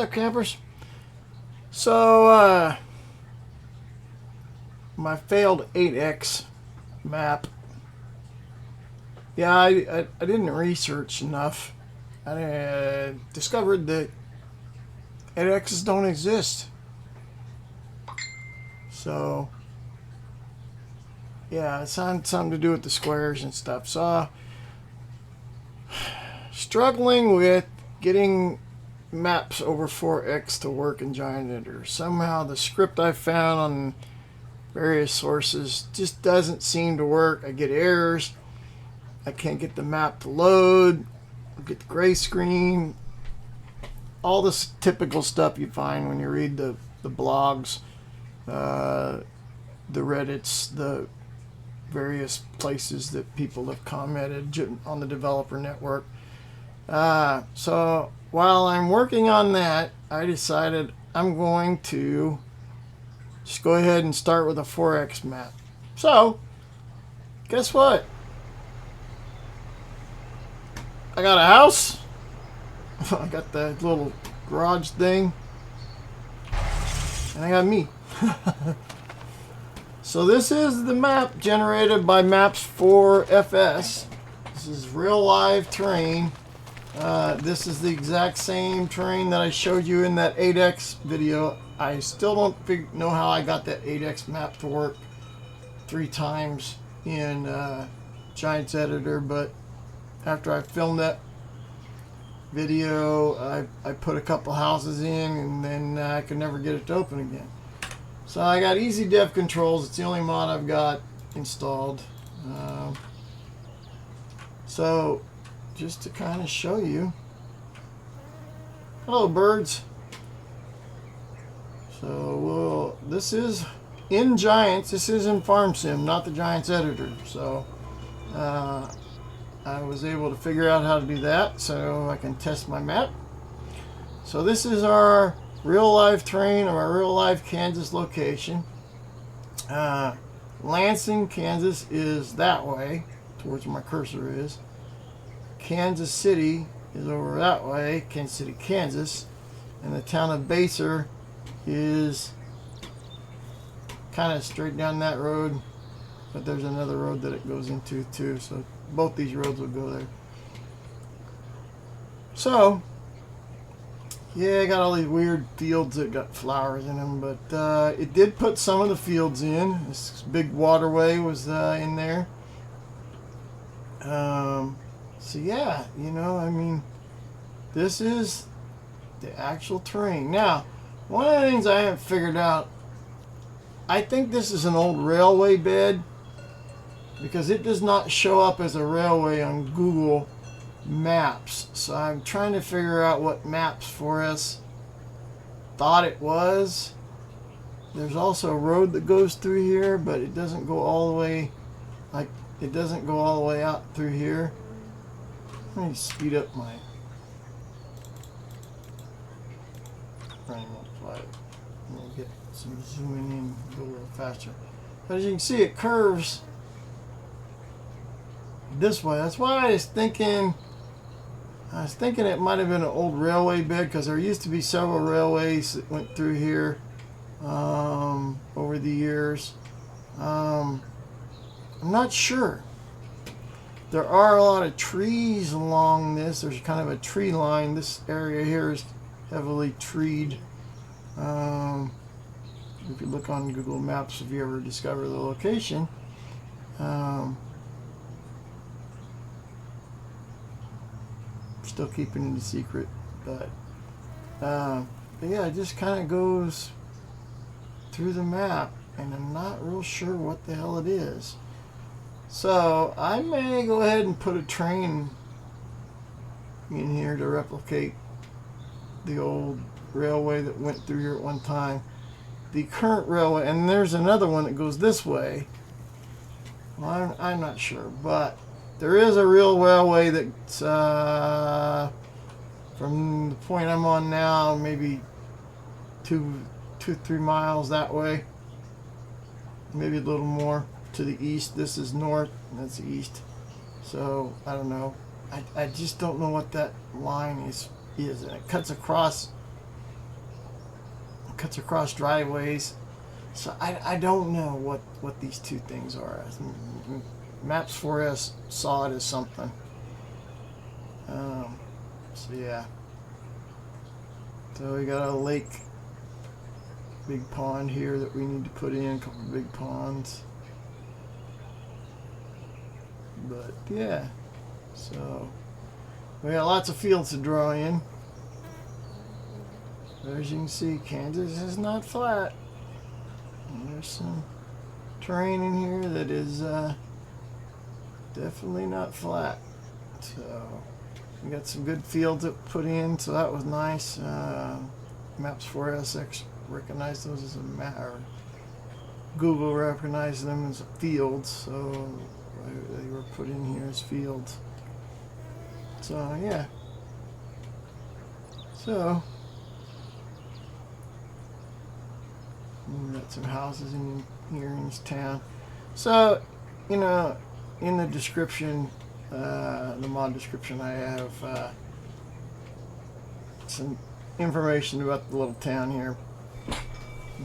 up, campers? So, my failed 8X map. Yeah, I didn't research enough. I discovered that 8Xs don't exist. So, yeah, it's on something to do with the squares and stuff. So, struggling with getting maps over 4X to work in Giant Editor. Somehow the script I found on various sources just doesn't seem to work. I get errors. I can't get the map to load. I get the gray screen. All this typical stuff you find when you read the blogs, the Reddits, the various places that people have commented on the developer network. So while I'm working on that, I decided I'm going to just go ahead and start with a 4X map. So, guess what? I got a house. I got the little garage thing. And I got me. So this is the map generated by Maps4FS. This is real live terrain. This is the exact same terrain that I showed you in that 8X video. I still don't know how I got that 8X map to work 3 times in Giant's Editor, but after I filmed that video, I put a couple houses in, and then I could never get it to open again. So I got easy dev controls. It's the only mod I've got installed. So just to kind of show you. Hello, birds. So this is in Giants. This is in Farm Sim, not the Giants Editor. So I was able to figure out how to do that so I can test my map. So this is our real life terrain of our real life Kansas location. Lansing, Kansas is that way, towards where my cursor is. Kansas City is over that way, Kansas City, Kansas. And the town of Baser is kind of straight down that road, but there's another road that it goes into too, so both these roads will go there. So yeah, I got all these weird fields that got flowers in them, but it did put some of the fields in. This big waterway was in there. So yeah, you know, I mean, this is the actual terrain. Now, one of the things I haven't figured out, I think this is an old railway bed, because it does not show up as a railway on Google Maps. So I'm trying to figure out what Maps4S thought it was. There's also a road that goes through here, but it doesn't go all the way, like, it doesn't go all the way out through here. Let me speed up my running multiplier. Let me get some zooming in, go a little faster. But as you can see, it curves this way. That's why I was thinking it might have been an old railway bed, because there used to be several railways that went through here over the years. I'm not sure. There are a lot of trees along this. There's kind of a tree line. This area here is heavily treed. If you look on Google Maps, if you ever discover the location, still keeping it a secret, but yeah, it just kind of goes through the map, and I'm not real sure what the hell it is. So I may go ahead and put a train in here to replicate the old railway that went through here at one time. The current railway, and there's another one that goes this way. Well, I'm not sure, but there is a real railway that's from the point I'm on now, maybe 2-3 miles that way, maybe a little more to the east. This is north, and that's east. So I don't know. I just don't know what that line is, and it cuts across cuts across driveways. So I don't know what these two things are. Maps 4S saw it as something. So yeah. So we got a lake, big pond here that we need to put in, a couple of big ponds. But yeah, so we got lots of fields to draw in. As you can see, Kansas is not flat. And there's some terrain in here that is definitely not flat. So we got some good fields to put in, so that was nice. Maps 4SX recognized those as a map, or Google recognized them as fields, so they were put in here as fields. So yeah. So we got some houses in here in this town. So, you know, in the description, the mod description, I have some information about the little town here.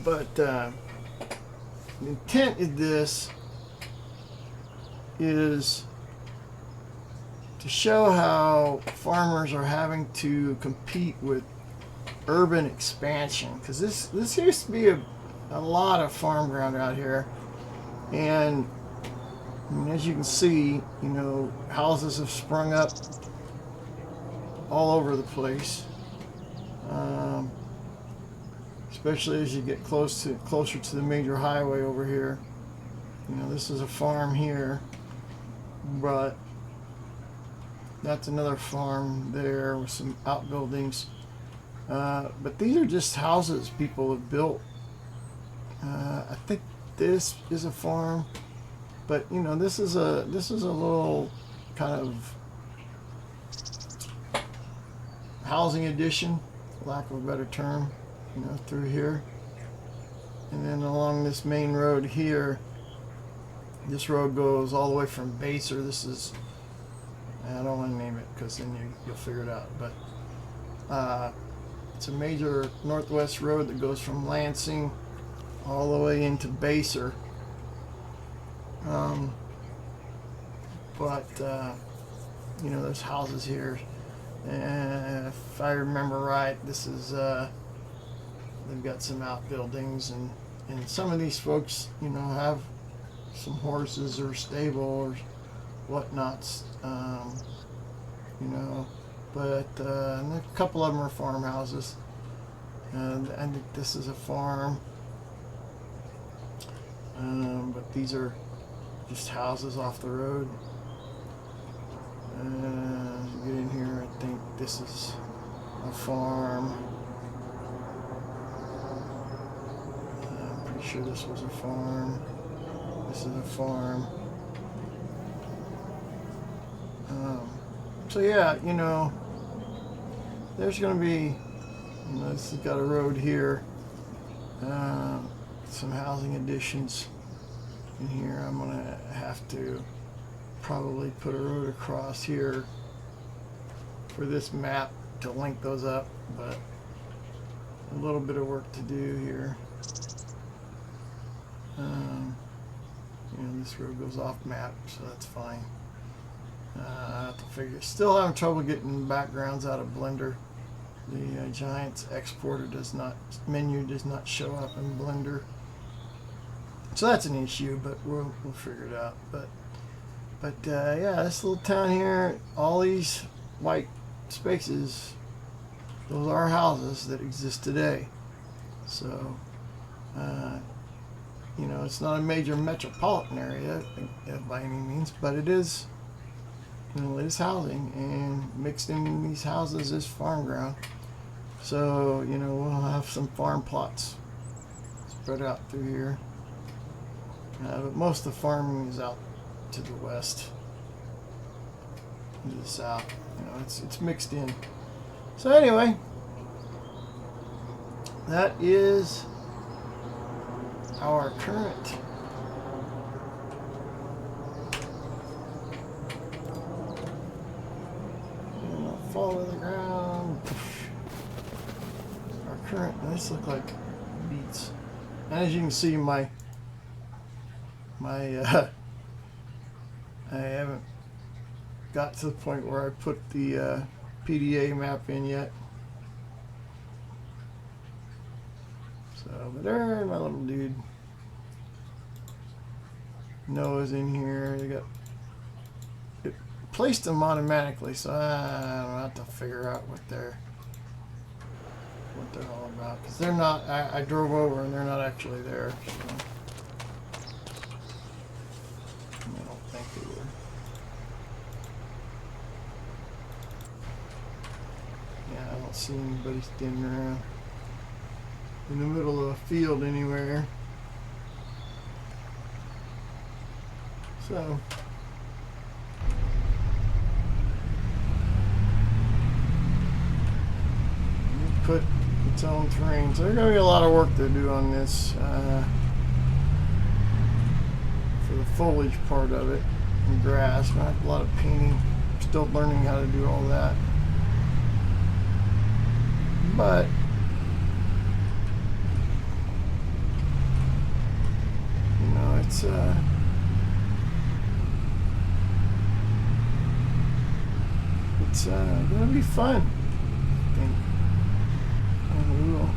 But the intent of this is to show how farmers are having to compete with urban expansion, because this used to be a lot of farm ground out here, and as you can see, you know, houses have sprung up all over the place, especially as you get closer to the major highway over here. You know, this is a farm here, but that's another farm there with some outbuildings. But these are just houses people have built. I think this is a farm, but you know, this is a little kind of housing addition, for lack of a better term, you know, through here. And then along this main road here, this road goes all the way from Baser. This is, I don't want to name it because then you'll figure it out, but it's a major northwest road that goes from Lansing all the way into Baser. You know, there's houses here, and if I remember right, this is they've got some outbuildings, and some of these folks, you know, have some horses or stable or whatnots, you know, but and a couple of them are farmhouses, and I think this is a farm, but these are just houses off the road. Get in here, I think this is a farm. I'm pretty sure this was a farm. This is a farm. So yeah, you know, there's going to be, you know, this has got a road here, some housing additions in here. I'm going to have to probably put a road across here for this map to link those up, but a little bit of work to do here. You know, this road goes off map, so that's fine. I have to figure. Still having trouble getting backgrounds out of Blender. The Giants exporter menu does not show up in Blender, so that's an issue. But we'll figure it out. But yeah, this little town here, all these white spaces, those are houses that exist today. So, you know, it's not a major metropolitan area by any means, but it is, you know, it is housing, and mixed in these houses is farm ground. So, you know, we'll have some farm plots spread out through here. But most of the farming is out to the west, to the south. You know, it's mixed in. So anyway, that is our current fall to the ground. Our current, this looks like beats. And as you can see, my I haven't got to the point where I put the PDA map in yet. So, but there's my little dude. Noah's in here. They got it placed them automatically, so I don't have to figure out what they're all about, because they're not. I drove over and they're not actually there. So. I don't think they were. Yeah, I don't see anybody standing around in the middle of a field anywhere. So put its own terrain. So there's going to be a lot of work to do on this for the foliage part of it and grass. Not a lot of painting. Still learning how to do all that. But you know, it's gonna be fun, I think. And we will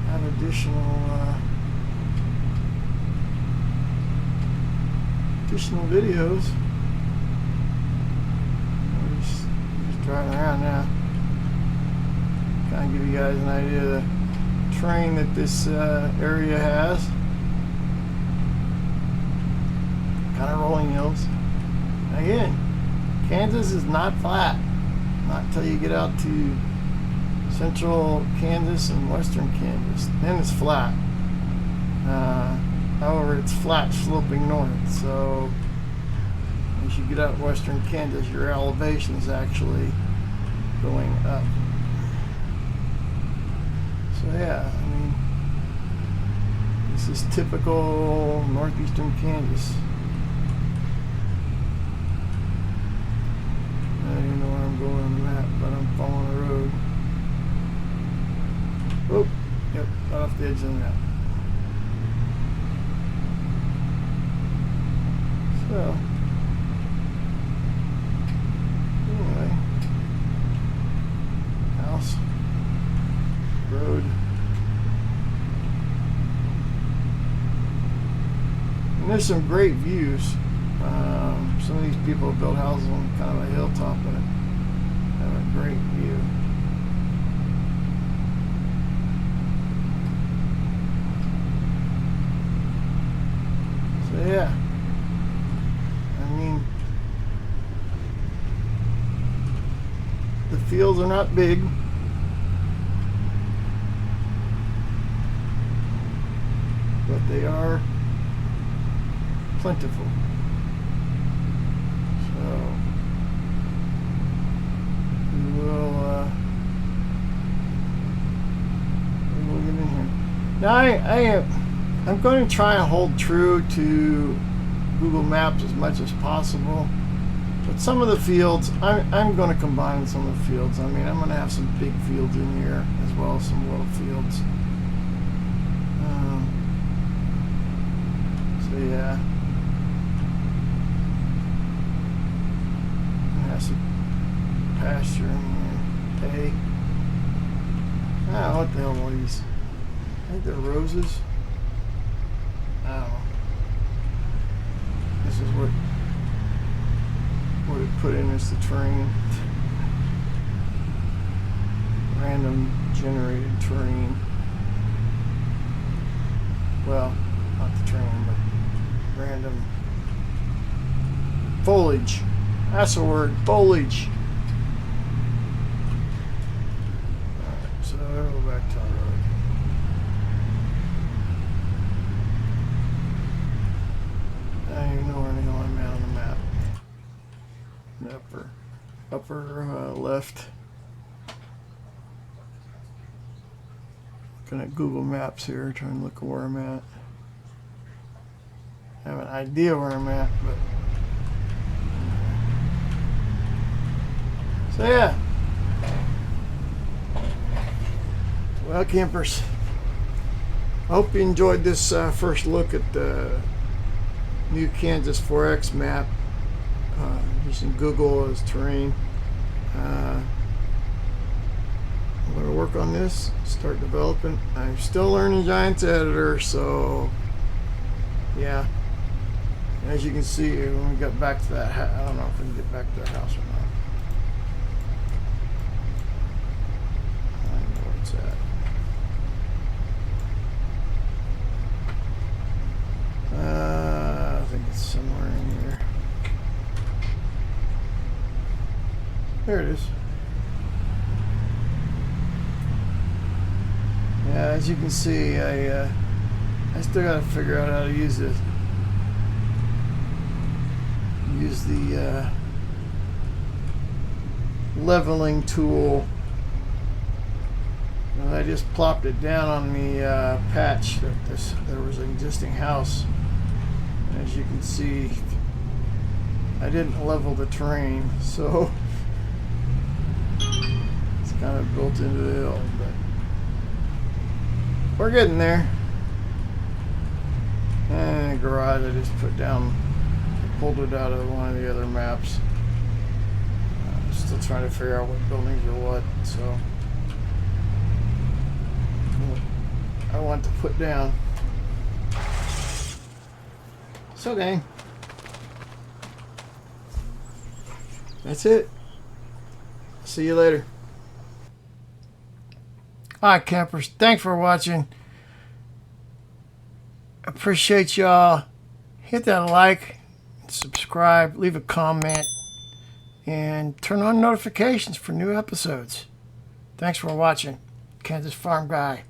have additional videos. We're just driving around now. Kind of give you guys an idea of the terrain that this area has. Kind of rolling hills. Again, Kansas is not flat. Not until you get out to central Kansas and western Kansas. Then it's flat. However, it's flat sloping north. So as you get out western Kansas, your elevation is actually going up. So yeah, I mean, this is typical northeastern Kansas. I don't even know where I'm going on the map, but I'm following the road. Oh, yep, right off the edge of the map. So, anyway, house, road. And there's some great views. Some of these people have built houses on kind of a hilltop and have a great view. So yeah, I mean, the fields are not big. But they are plentiful. So we will get in here. Now I'm going to try and hold true to Google Maps as much as possible. But some of the fields, I'm going to combine some of the fields. I mean, I'm going to have some big fields in here as well as some little fields. So yeah. Some pasture in here. Hay. Ah, what the hell are these? I think they're roses. I don't know. This is what it put in as the terrain. Random generated terrain. Well, not the terrain, but random foliage. That's the word, foliage. Alright, so we'll go back to our road. I don't even know where the hell I'm at on the map. Upper left. Looking at Google Maps here, trying to look at where I'm at. I have an idea where I'm at, but so yeah, Well, campers, I hope you enjoyed this first look at the new Kansas 4X map using Google as terrain. I'm going to work on this, start developing. I'm still learning Giants Editor, so yeah. As you can see, when we got back to that, I don't know if we can get back to that house or not. I don't know where it's at. I think it's somewhere in here. There it is. Yeah, as you can see, I still got to figure out how to use this. Use the leveling tool. And I just plopped it down on the patch that there was an existing house. And as you can see, I didn't level the terrain, so it's kind of built into the hill. But we're getting there. And the garage I just put down, pulled it out of one of the other maps. Still trying to figure out what buildings are what, so I want to put down. So gang, that's it. See you later. Alright campers, thanks for watching. Appreciate y'all. Hit that like, subscribe, leave a comment, and turn on notifications for new episodes. Thanks for watching. Kansas Farm Guy.